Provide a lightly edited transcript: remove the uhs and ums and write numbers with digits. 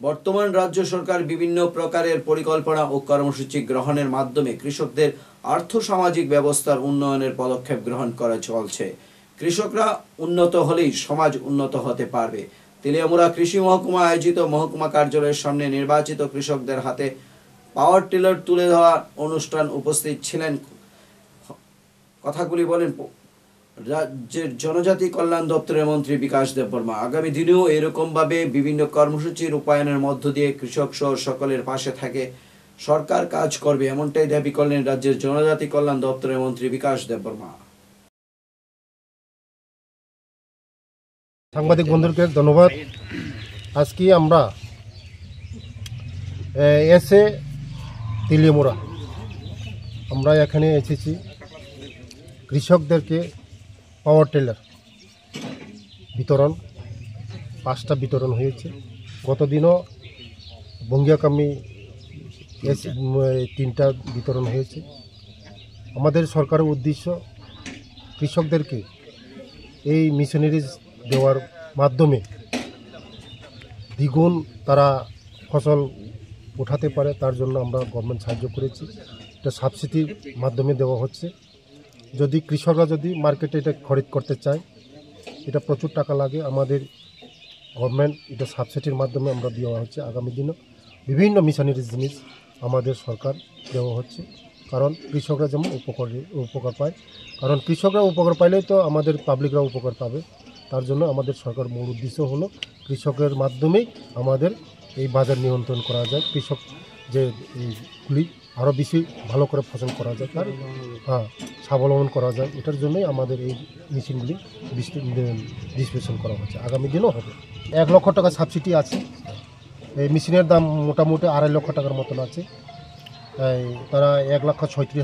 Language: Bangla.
বর্তমান রাজ্য সরকার বিভিন্ন প্রকারের পরিকল্পনা ও কর্মসূচি গ্রহণের মাধ্যমে কৃষকদের আর্থ-সামাজিক ব্যবস্থার উন্নয়নের পদক্ষেপ গ্রহণ করে চলছে। কৃষকরা উন্নত হলেই সমাজ উন্নত হতে পারবে। তেলিয়ামুড়া কৃষি মহকুমা আয়োজিত মহকুমা কার্যালয়ের সামনে নির্বাচিত কৃষকদের হাতে পাওয়ার টিলার তুলে দেওয়ার অনুষ্ঠান উপস্থিত ছিলেন। কথাগুলি বলেন রাজ্যের জনজাতি কল্যাণ দপ্তরের মন্ত্রী বিকাশ দেববর্মা। আগামী দিনেও এরকমভাবে বিভিন্ন কর্মসূচি রূপায়ণের মধ্য দিয়ে কৃষক সহ সকলের পাশে থাকে সরকার কাজ করবে, এমনটাই দাবি করলেন রাজ্যের জনজাতি কল্যাণ দপ্তরের মন্ত্রী বিকাশ দেববর্মা। সাংবাদিক বন্ধুকে ধন্যবাদ। আজকে আমরা এসে তেলিয়ামুড়া আমরা এখানে এসেছি কৃষকদেরকে পাওয়ার টিলার বিতরণ 5টা বিতরণ হয়েছে। গতদিনও বঙ্গিয়াকামি 3টা বিতরণ হয়েছে। আমাদের সরকারের উদ্দেশ্য কৃষকদেরকে এই মেশিনারিজ দেওয়ার মাধ্যমে দ্বিগুণ তারা ফসল উঠাতে পারে, তার জন্য আমরা গভর্নমেন্ট সাহায্য করেছি। এটা সাবসিডির মাধ্যমে দেওয়া হচ্ছে। যদি কৃষকরা যদি মার্কেটে এটা খরিদ করতে চায়, এটা প্রচুর টাকা লাগে, আমাদের গভর্নমেন্ট এটা সাবসিডির মাধ্যমে আমরা দেওয়া হচ্ছে। আগামী দিনও বিভিন্ন মিশনারি জিনিস আমাদের সরকার দেওয়া হচ্ছে, কারণ কৃষকরা যেমন উপকার পায়, কারণ কৃষকরা উপকার পাইলেই তো আমাদের পাবলিকরা উপকার পাবে। তার জন্য আমাদের সরকার মূল উদ্দেশ্য হলো কৃষকের মাধ্যমেই আমাদের এই বাজার নিয়ন্ত্রণ করা যায়, কৃষক যে এইগুলি আরও বেশি ভালো করে ফসল করা যায়, তার স্বাবলম্বন করা যায়। এটার জন্যই আমাদের এই মেশিনগুলি ডিস্ট্রিবিউশন করা হচ্ছে। আগামী দিনও হবে। 1 লক্ষ টাকা সাবসিডি আছে। এই মেশিনের দাম মোটামুটি 2.5 লক্ষ টাকার মতন আছে। তারা 1,36,000